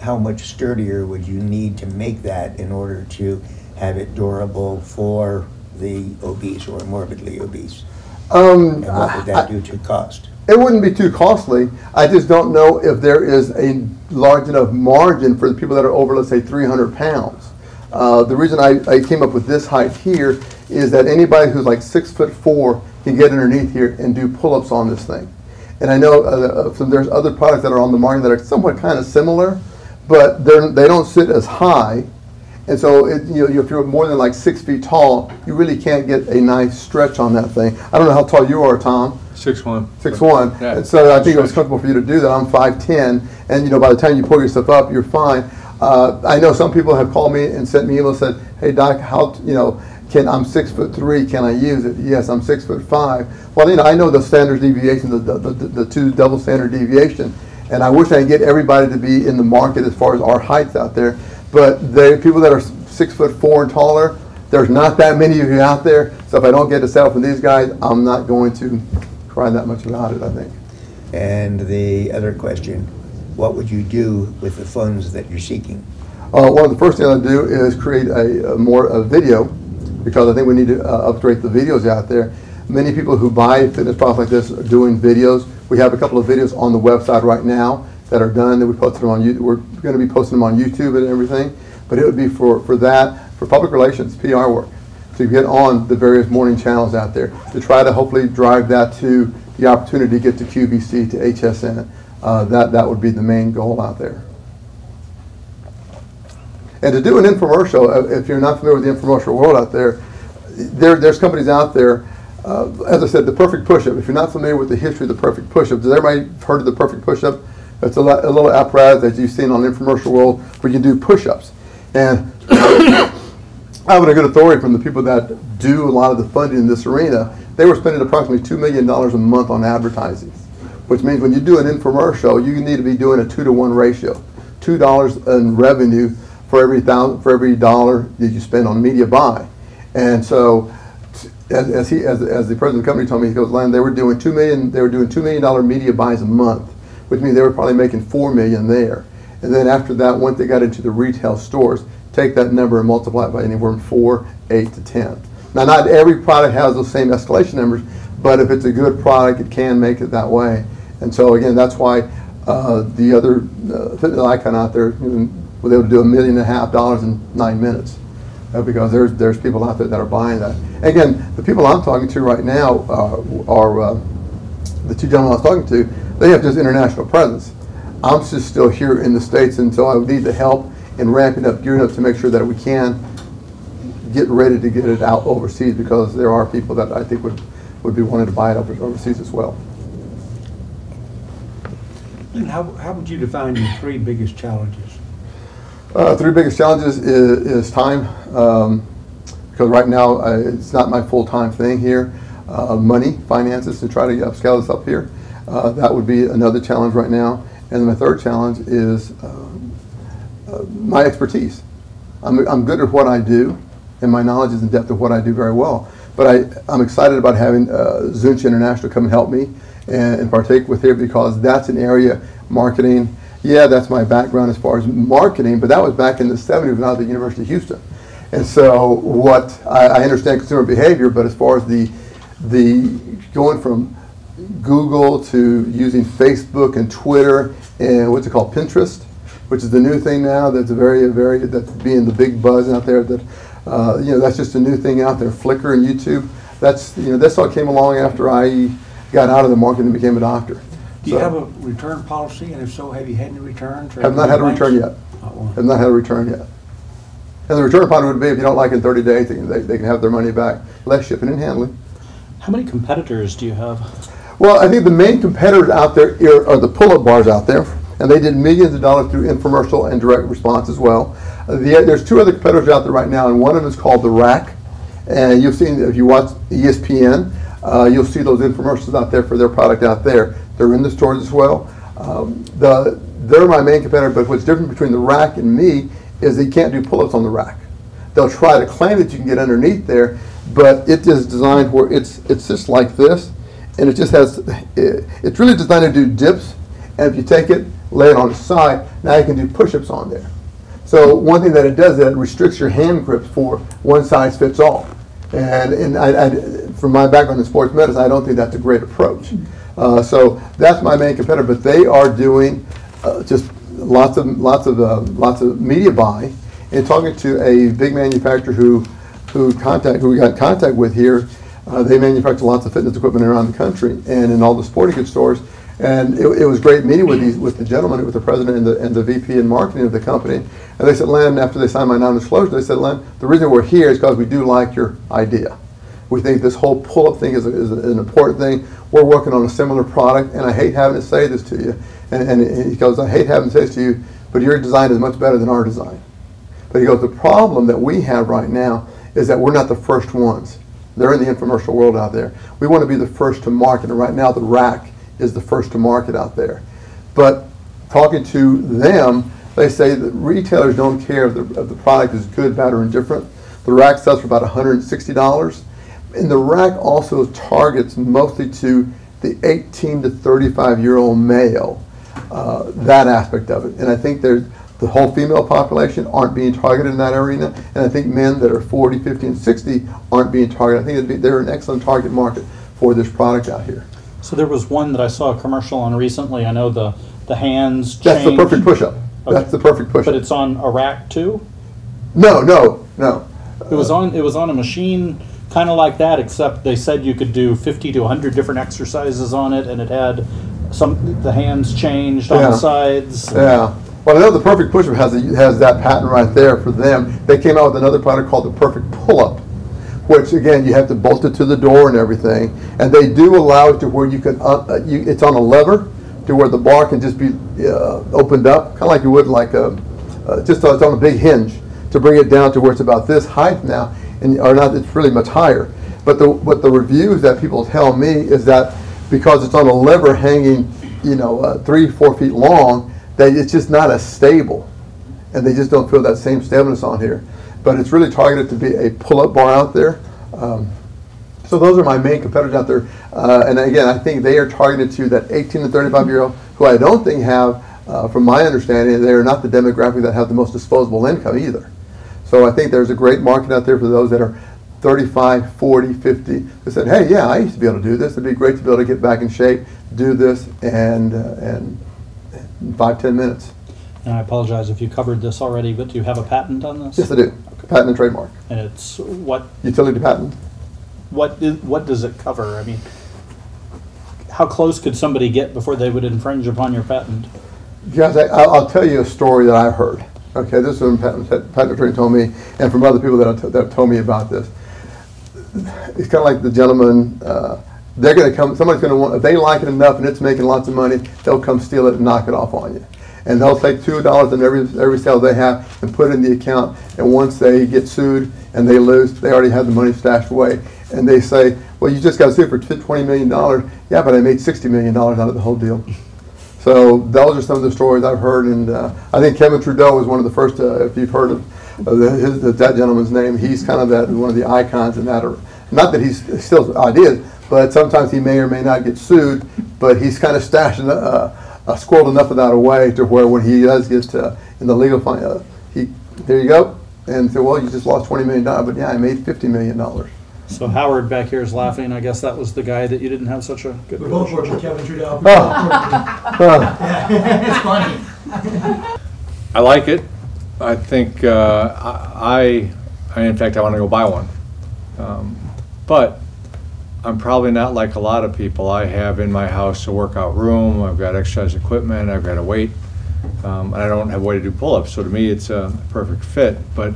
How much sturdier would you need to make that in order to have it durable for the obese or morbidly obese? And what would that do to cost? It wouldn't be too costly. I just don't know if there is a large enough margin for the people that are over, let's say, 300 pounds. The reason I came up with this height here is that anybody who's like 6'4" can get underneath here and do pull-ups on this thing. And I know there's other products that are on the market that are somewhat kind of similar, but they don't sit as high. And so if you're more than like 6 feet tall, you really can't get a nice stretch on that thing. I don't know how tall you are, Tom. 6'1". 6'1". Yeah. And so I think it was comfortable for you to do that. I'm 5'10", and by the time you pull yourself up, you're fine. I know some people have called me and sent me emails and said, "Hey doc, how I'm 6'3", can I use it?" Yes, I'm 6'5". Well, I know the standard deviation, the two double standard deviation, and I wish I could get everybody to be in the market as far as our heights out there. But the people that are 6'4" and taller, there's not that many of you out there. So if I don't get to settle for these guys, I'm not going to cry that much about it, I think. And the other question, what would you do with the funds that you're seeking? One of the first things I'll do is create a video, because I think we need to upgrade the videos out there. Many people who buy fitness products like this are doing videos. We have a couple of videos on the website right now that are done, that we posted them on YouTube. We're going to be posting them on YouTube and everything, but it would be for public relations, PR work, to get on the various morning channels out there, to try to hopefully drive that to the opportunity to get to QVC, to HSN. That would be the main goal out there. And to do an infomercial, if you're not familiar with the infomercial world out there, there's companies out there, as I said, the perfect push-up. If you're not familiar with the history of the perfect push-up, has everybody heard of the perfect push-up? It's a little apparatus that you've seen on the infomercial world where you do push-ups. And I have a good authority from the people that do a lot of the funding in this arena. They were spending approximately $2 million a month on advertising, which means when you do an infomercial, you need to be doing a 2-to-1 ratio. $2 in revenue for every dollar that you spend on media buy. And so, as the president of the company told me, he goes, "Len, they were doing $2 million media buys a month, which means they were probably making $4 million there. And then after that, once they got into the retail stores, take that number and multiply it by anywhere from 4, 8 to 10. Now, not every product has those same escalation numbers, but if it's a good product, it can make it that way. And so again, that's why the other fitness icon out there was able to do $1.5 million in 9 minutes, because there's people out there that are buying that. Again, the people I'm talking to right now are the two gentlemen I was talking to. They have just international presence. I'm just still here in the States, and so I would need the help in ramping up, gearing up to make sure that we can get ready to get it out overseas, because there are people that I think would be wanting to buy it overseas as well. How would you define your 3 biggest challenges? 3 biggest challenges is time, because right now it's not my full-time thing here. Money, finances, to try to upscale this up here. That would be another challenge right now. And my third challenge is my expertise. I'm good at what I do, and my knowledge is in depth of what I do very well. But I'm excited about having Zunch International come and help me and partake with here, because that's an area, marketing. Yeah, that's my background as far as marketing, but that was back in the 70s when I was at the University of Houston. And so I understand consumer behavior, but as far as the going from Google to using Facebook and Twitter and what's it called, Pinterest, which is the new thing now, that's that's being the big buzz out there, that That's just a new thing out there. Flickr and YouTube. That's all came along after I got out of the market and became a doctor. Do you have a return policy, and if so, have you had any returns? Have not had a return yet. Have not had a return yet. And the return policy would be if you don't like it in 30 days, they can have their money back, less shipping and handling. How many competitors do you have? Well, I think the main competitors out there are the pull-up bars out there, and they did millions of dollars through infomercial and direct response as well. There's two other competitors out there right now, and one of them is called the Rack. And you've seen, if you watch ESPN, you'll see those infomercials out there for their product out there. They're in the stores as well. They're my main competitor, but what's different between the Rack and me is they can't do pull-ups on the Rack. They'll try to claim that you can get underneath there, but it is designed where it's just like this, and it just has, it's really designed to do dips, and if you take it, lay it on the side, now you can do push-ups on there. So one thing that it does is that it restricts your hand grips for one size fits all. And from my background in sports medicine, I don't think that's a great approach. So that's my main competitor, but they are doing just lots of media buy, and talking to a big manufacturer who we got in contact with here. They manufacture lots of fitness equipment around the country and in all the sporting goods stores. And it was great meeting with the gentleman, with the president and the VP in marketing of the company. And they said, Len, after they signed my non-disclosure, they said, Len, the reason we're here is because we do like your idea. We think this whole pull-up thing is an important thing. We're working on a similar product, and I hate having to say this to you. And he goes, I hate having to say this to you, but your design is much better than our design. But he goes, the problem that we have right now is that we're not the first ones. They're in the infomercial world out there. We want to be the first to market, and right now the Rack is the first to market out there. But talking to them, they say that retailers don't care if the product is good, bad, or indifferent. The Rack sells for about $160. And the Rack also targets mostly to the 18 to 35-year-old male, that aspect of it. And I think the whole female population aren't being targeted in that arena. And I think men that are 40, 50, and 60 aren't being targeted. I think they're an excellent target market for this product out here. So there was one that I saw a commercial on recently. I know the hands change. That's the perfect push-up. Okay. That's the perfect push-up. But it's on a rack too? No. It was on a machine kind of like that, except they said you could do 50 to 100 different exercises on it, and it had the hands changed on the sides. Yeah. Well, I know the perfect push-up has that patent right there for them. They came out with another product called the perfect pull-up, which again, you have to bolt it to the door and everything. And they do allow it to where you can, it's on a lever to where the bar can just be opened up, kind of like you would like it's on a big hinge to bring it down to where it's about this height now, or not, it's really much higher. But what the reviews that people tell me is that because it's on a lever hanging, 3-4 feet long, that it's just not as stable. And they just don't feel that same stableness on here. But it's really targeted to be a pull-up bar out there. So those are my main competitors out there. And again, I think they are targeted to that 18 to 35-year-old who I don't think have, from my understanding, they are not the demographic that have the most disposable income either. So I think there's a great market out there for those that are 35, 40, 50. They said, hey, yeah, I used to be able to do this. It'd be great to be able to get back in shape, do this, and in 5-10 minutes. And I apologize if you covered this already, but do you have a patent on this? Yes, I do. Okay. Patent and trademark. And it's what? Utility patent. What does it cover? I mean, how close could somebody get before they would infringe upon your patent? Guys, I'll tell you a story that I heard. Okay, this is what patent attorney told me, and from other people that have told me about this. It's kind of like the gentleman. They're going to come. Somebody's going to want. If they like it enough and it's making lots of money, they'll come steal it and knock it off on you. And they'll take $2 in every sale they have and put it in the account. And once they get sued and they lose, they already have the money stashed away. And they say, well, you just got sued for $20 million. Yeah, but I made $60 million out of the whole deal. So those are some of the stories I've heard. And I think Kevin Trudeau was one of the first, if you've heard of that gentleman's name, he's kind of one of the icons in that. Not that he's still ideas, but sometimes he may or may not get sued, but he's kind of stashed squirreled enough of that away to where when he does get in the legal fine, there you go. And so, well, you just lost $20 million, but yeah, I made $50 million. So Howard back here is laughing. I guess that was the guy that you didn't have such a good We both worked with Kevin Trudeau. It's funny. I like it. I think I in fact, I want to go buy one. But I'm probably not like a lot of people. I have in my house a workout room, I've got exercise equipment, I've got a weight, and I don't have a way to do pull-ups. So to me, it's a perfect fit. But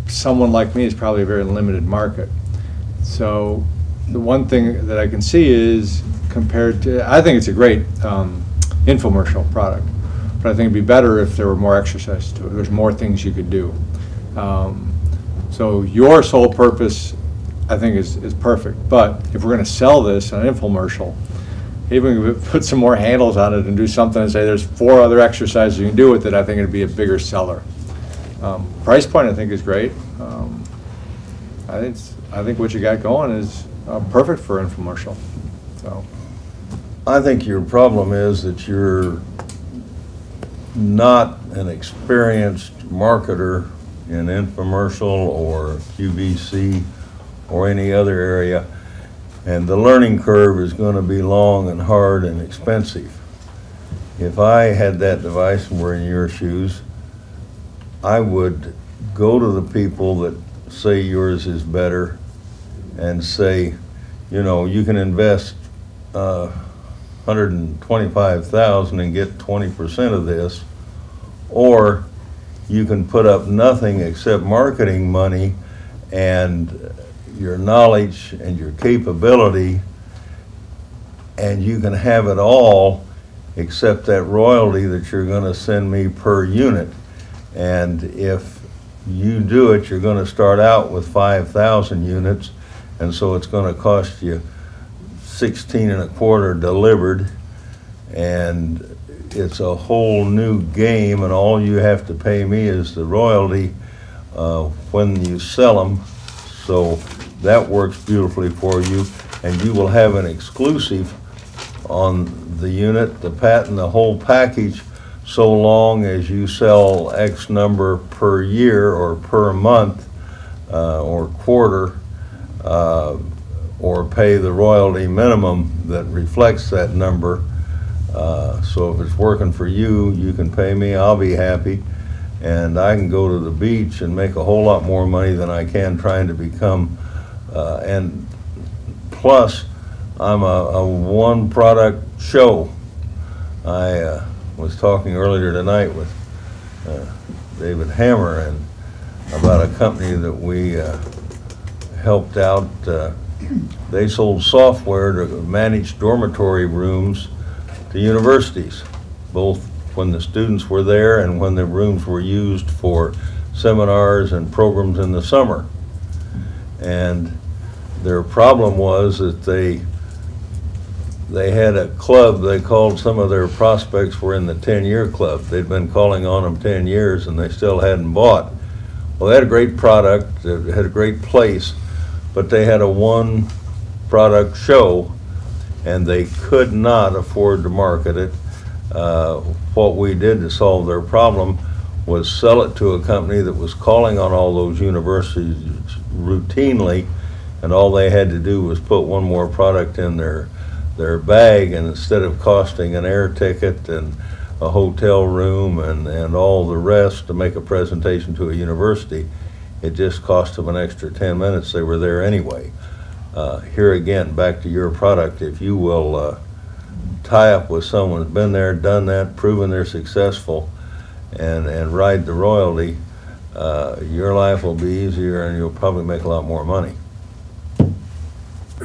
someone like me is probably a very limited market. So the one thing that I can see is compared to, I think it's a great infomercial product, but I think it'd be better if there were more exercise to it. There's more things you could do. So your sole purpose, I think, is perfect. But if we're going to sell this on an infomercial, even if we put some more handles on it and do something and say there's 4 other exercises you can do with it, I think it'd be a bigger seller. Price point, I think, is great. I think what you got going is perfect for infomercial. So I think your problem is that you're not an experienced marketer in infomercial or QVC or any other area, and the learning curve is going to be long and hard and expensive. If I had that device and were in your shoes, I would go to the people that say yours is better and say, you know, you can invest $125,000 and get 20% of this, or you can put up nothing except marketing money and your knowledge and your capability, and you can have it all except that royalty that you're going to send me per unit. And if you do it, you're going to start out with 5,000 units, and so it's going to cost you 16 and a quarter delivered, and it's a whole new game, and all you have to pay me is the royalty when you sell them. So that works beautifully for you, and you will have an exclusive on the unit, the patent, the whole package, so long as you sell X number per year or per month or quarter, or pay the royalty minimum that reflects that number. So if it's working for you, you can pay me, I'll be happy, and I can go to the beach and make a whole lot more money than I can trying to become, and plus I'm a one product show. I was talking earlier tonight with David Hammer and about a company that we helped out. They sold software to manage dormitory rooms to universities, both when the students were there and when the rooms were used for seminars and programs in the summer. And their problem was that they had a club. They called some of their prospects were in the 10-year club. They'd been calling on them 10 years and they still hadn't bought. Well, they had a great product, they had a great place, but they had a one product show and they could not afford to market it. What we did to solve their problem was sell it to a company that was calling on all those universities routinely, and all they had to do was put one more product in their bag, and instead of costing an air ticket and a hotel room and all the rest to make a presentation to a university, it just cost them an extra 10 minutes. They were there anyway. Here again, back to your product, if you will tie up with someone who's been there, done that, proven they're successful, and ride the royalty, your life will be easier and you'll probably make a lot more money.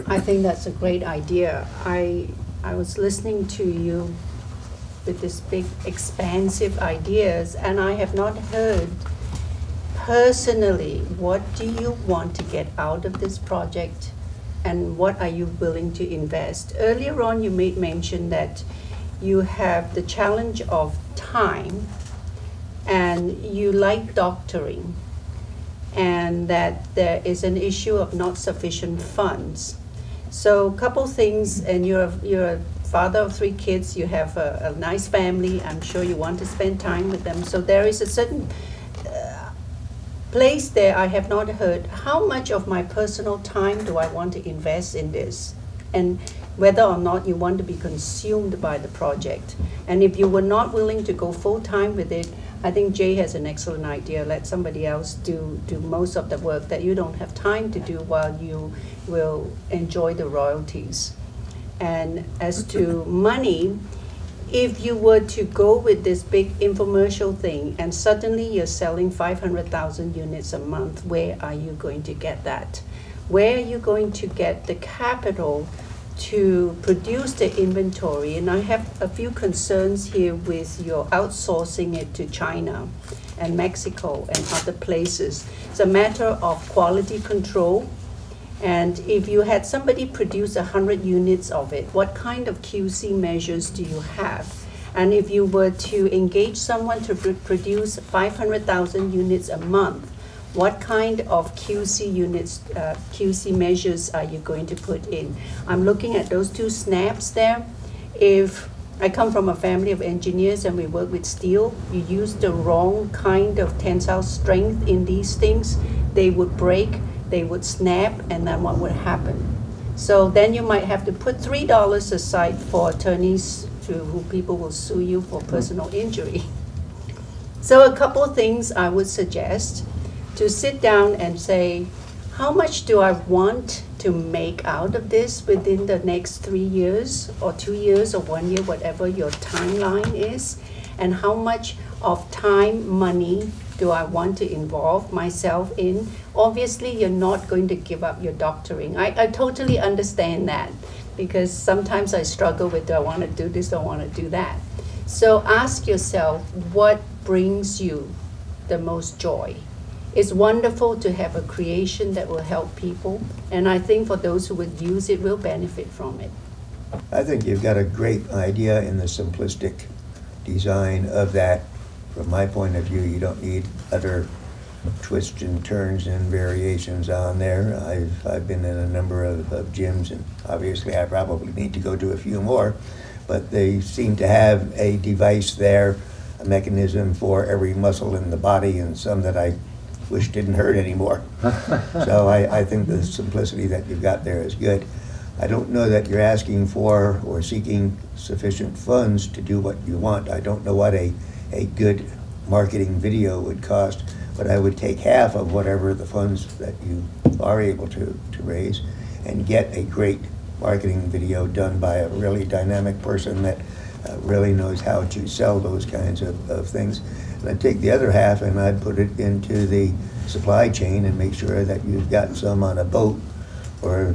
I think that's a great idea. I was listening to you with this big, expansive ideas, and I have not heard personally, what do you want to get out of this project, and what are you willing to invest? Earlier on, you made mention that you have the challenge of time, and you like doctoring, and that there is an issue of not sufficient funds. So a couple things, and you're a father of 3 kids, you have a nice family, I'm sure you want to spend time with them. So there is a certain place there I have not heard. How much of my personal time do I want to invest in this? and whether or not you want to be consumed by the project. And if you were not willing to go full-time with it, I think Jay has an excellent idea. Let somebody else do most of the work that you don't have time to do while you will enjoy the royalties. And as to money, if you were to go with this big infomercial thing and suddenly you're selling 500,000 units a month, where are you going to get that? Where are you going to get the capital to produce the inventory? And I have a few concerns here with your outsourcing it to China and Mexico and other places. It's a matter of quality control. And if you had somebody produce 100 units of it, what kind of QC measures do you have? And if you were to engage someone to produce 500,000 units a month, what kind of QC units, QC measures are you going to put in? I'm looking at those two snaps there. If I come from a family of engineers and we work with steel, you use the wrong kind of tensile strength in these things, they would break, they would snap, and then what would happen? So then you might have to put $3 aside for attorneys who people will sue you for personal injury. So a couple of things I would suggest: to sit down and say, how much do I want to make out of this within the next 3 years or 2 years or 1 year, whatever your timeline is, and how much of time, money do I want to involve myself in? Obviously, you're not going to give up your doctoring. I totally understand that, because sometimes I struggle with, do I want to do this, do I want to do that? So ask yourself, what brings you the most joy? It's wonderful to have a creation that will help people, and I think for those who would use it will benefit from it. I think you've got a great idea in the simplistic design of that. From my point of view, you don't need other twists and turns and variations on there. I've been in a number of gyms, and obviously I probably need to go to a few more, but they seem to have a device there, a mechanism for every muscle in the body, and some that I wish didn't hurt anymore. So I think the simplicity that you've got there is good. I don't know that you're asking for or seeking sufficient funds to do what you want. I don't know what a good marketing video would cost, but I would take half of whatever the funds that you are able to raise and get a great marketing video done by a really dynamic person that really knows how to sell those kinds of things. And I'd take the other half and I'd put it into the supply chain and make sure that you've got some on a boat or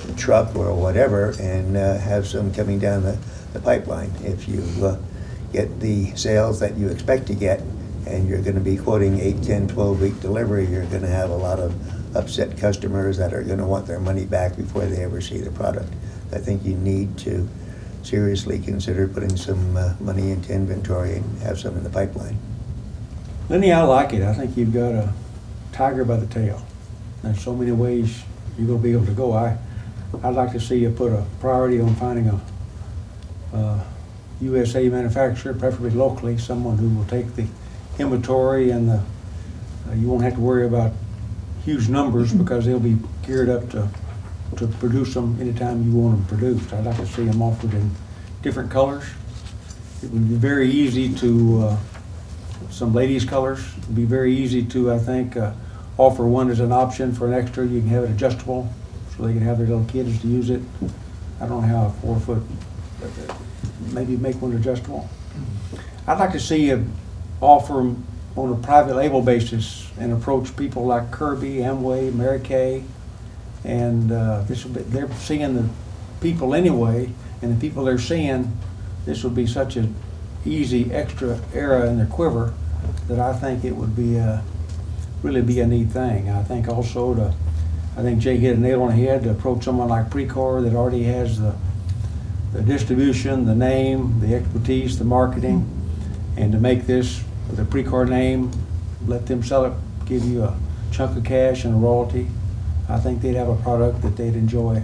a truck or whatever, and have some coming down the pipeline. If you get the sales that you expect to get, and you're going to be quoting 8, 10, 12-week delivery, you're going to have a lot of upset customers that are going to want their money back before they ever see the product. I think you need to seriously consider putting some money into inventory and have some in the pipeline. Lenny, I like it. I think you've got a tiger by the tail. There's so many ways you're going to be able to go. I'd like to see you put a priority on finding a USA manufacturer, preferably locally, someone who will take the inventory, and you won't have to worry about huge numbers because they'll be geared up to produce them anytime you want them produced. I'd like to see them offered in different colors. It would be very easy to, some ladies' colors, it would be very easy to, I think, offer one as an option for an extra. You can have it adjustable so they can have their little kids to use it. I don't know how a 4 foot, maybe make one adjustable. I'd like to see you offer them on a private label basis and approach people like Kirby, Amway, Mary Kay, and they're seeing the people anyway, and the people they're seeing, this would be such an easy extra arrow in their quiver that I think it would be really be a neat thing. I think also I think Jay hit a nail on the head to approach someone like Precor that already has the distribution, the name, the expertise, the marketing, and to make this with a Precor name, let them sell it, give you a chunk of cash and a royalty. I think they'd have a product that they'd enjoy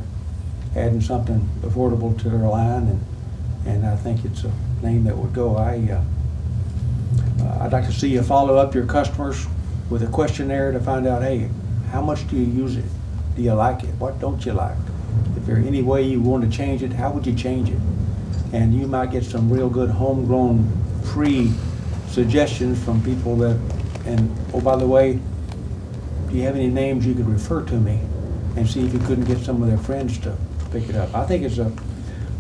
adding something affordable to their line, and I think it's a name that would go. I'd like to see you follow up your customers with a questionnaire to find out, hey, how much do you use it? Do you like it? What don't you like? if there any way you want to change it, how would you change it? And you might get some real good homegrown free suggestions from people that, and oh, by the way, do you have any names you could refer to me, and see if you couldn't get some of their friends to pick it up. I think it's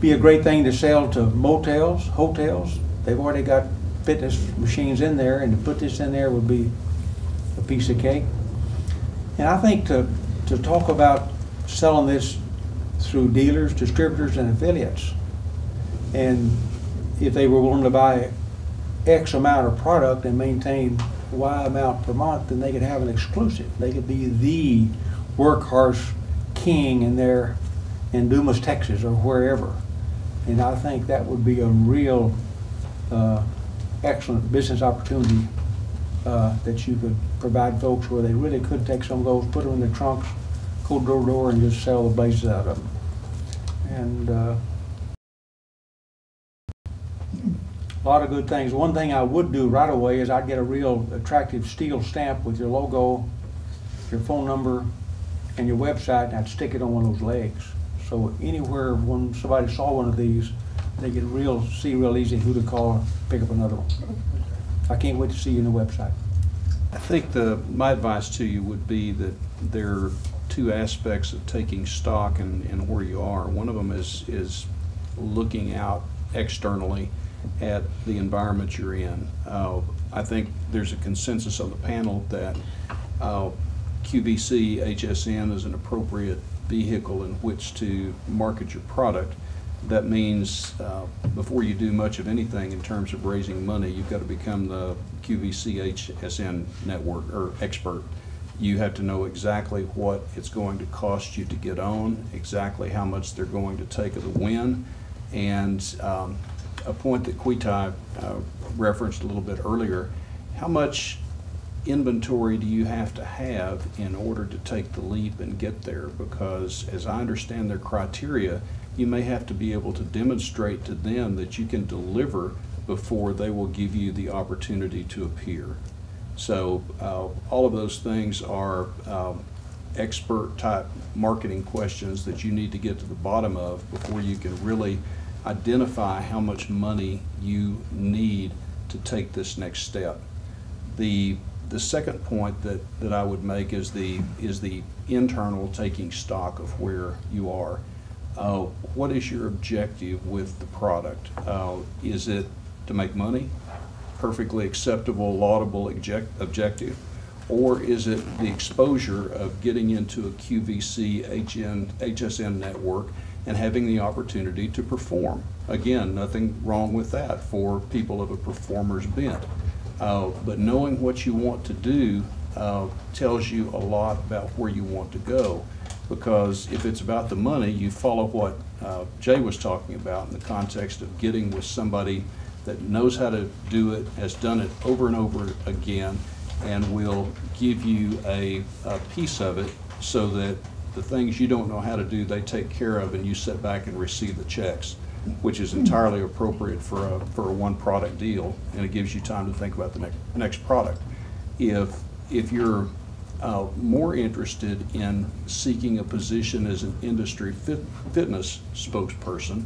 be a great thing to sell to motels, hotels. They've already got fitness machines in there, and to put this in there would be a piece of cake. And I think to talk about selling this through dealers, distributors, and affiliates, and if they were willing to buy X amount of product and maintain Y amount per month, then they could have an exclusive. They could be the workhorse king in Dumas, Texas, or wherever. And I think that would be a real excellent business opportunity that you could provide folks where they really could take some of those, put them in their trunks, go door to door, and just sell the blazes out of them. And a lot of good things. One thing I would do right away is I'd get a real attractive steel stamp with your logo, your phone number, and your website, and I'd stick it on one of those legs. So anywhere when somebody saw one of these, they could see real easy who to call and pick up another one. I can't wait to see you on the website. I think my advice to you would be that there are two aspects of taking stock in where you are. One of them is looking out externally at the environment you're in. I think there's a consensus on the panel that QVC HSN is an appropriate vehicle in which to market your product. That means before you do much of anything in terms of raising money, you've got to become the QVC HSN network or expert. You have to know exactly what it's going to cost you to get on, exactly how much they're going to take of the win, and a point that Quitai referenced a little bit earlier, how much inventory do you have to have in order to take the leap and get there? Because as I understand their criteria, you may have to be able to demonstrate to them that you can deliver before they will give you the opportunity to appear. So all of those things are expert type marketing questions that you need to get to the bottom of before you can really identify how much money you need to take this next step. The second point that I would make is the internal taking stock of where you are. What is your objective with the product? Is it to make money? Perfectly acceptable, laudable objective? Or is it the exposure of getting into a QVC HSN network and having the opportunity to perform? Again, nothing wrong with that for people of a performer's bent. But knowing what you want to do tells you a lot about where you want to go. Because if it's about the money, you follow what Jay was talking about in the context of getting with somebody that knows how to do it, has done it over and over again, and will give you a piece of it so that the things you don't know how to do, they take care of, and you sit back and receive the checks, which is entirely appropriate for a one product deal, and it gives you time to think about the next product. If you're more interested in seeking a position as an industry fitness spokesperson,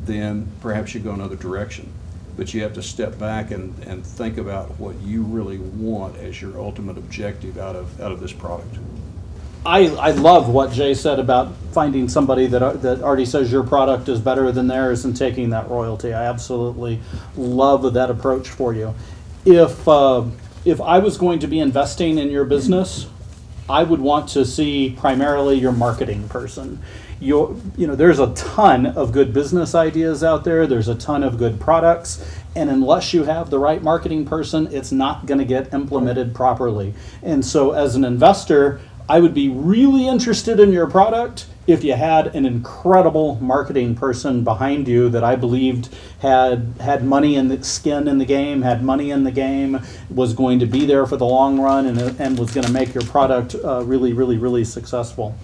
then perhaps you go another direction. But you have to step back and think about what you really want as your ultimate objective out of this product. I love what Jay said about finding somebody that already says your product is better than theirs and taking that royalty. I absolutely love that approach for you. If I was going to be investing in your business, I would want to see primarily your marketing person. There's a ton of good business ideas out there. There's a ton of good products. And unless you have the right marketing person, it's not going to get implemented properly. And so as an investor, I would be really interested in your product if you had an incredible marketing person behind you that I believed had money in the skin in the game, had money in the game, was going to be there for the long run, and was going to make your product really, really, really successful.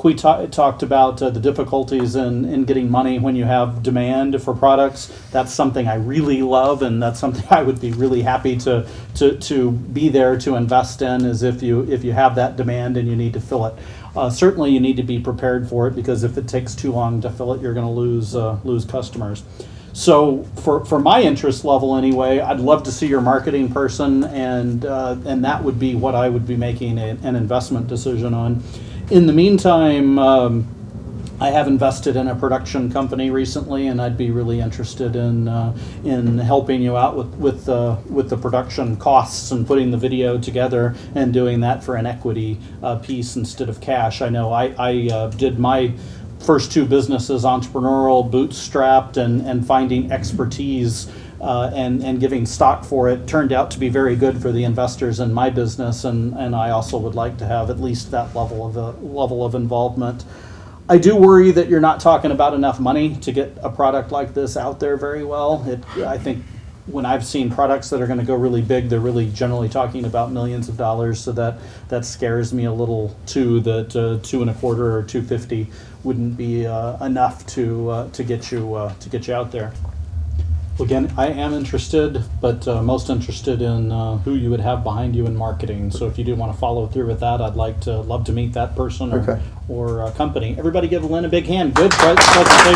we talked about the difficulties in getting money when you have demand for products. That's something I really love, and that's something I would be really happy to be there to invest in, is if you have that demand and you need to fill it. Certainly you need to be prepared for it, because if it takes too long to fill it, you're going to lose customers. So for my interest level anyway, I'd love to see your marketing person, and that would be what I would be making an investment decision on. In the meantime, I have invested in a production company recently, and I'd be really interested in helping you out with the production costs and putting the video together and doing that for an equity piece instead of cash. I know I did my first two businesses entrepreneurial, bootstrapped, and finding expertise and giving stock for it turned out to be very good for the investors in my business, and I also would like to have at least that level of involvement. I do worry that you're not talking about enough money to get a product like this out there very well. I think when I've seen products that are going to go really big, they're really generally talking about millions of dollars, so that scares me a little too, that $225 or $250 wouldn't be enough to get you out there. Again, I am interested, but most interested in who you would have behind you in marketing. So if you do want to follow through with that, I'd love to meet that person or company. Everybody give Lynn a big hand. Good presentation.